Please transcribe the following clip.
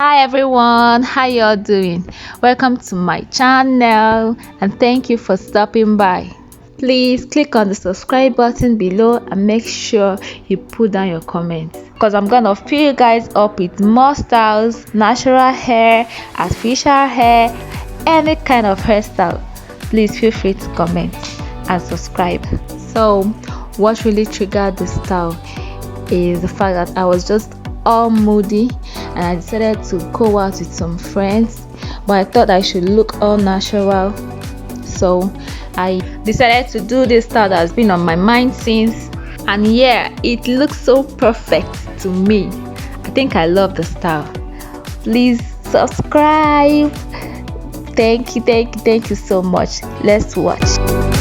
Hi everyone, how y'all doing? Welcome to my channel and thank you for stopping by. Please click on the subscribe button below and make sure you put down your comments because I'm gonna fill you guys up with more styles, natural hair, artificial hair, any kind of hairstyle. Please feel free to comment and subscribe. So what really triggered the style is the fact that I was just all moody and I decided to go out with some friends, but I thought I should look all natural, so I decided to do this style that has been on my mind since, and yeah, it looks so perfect to me. I think I love the style. Please subscribe. Thank you so much. Let's watch.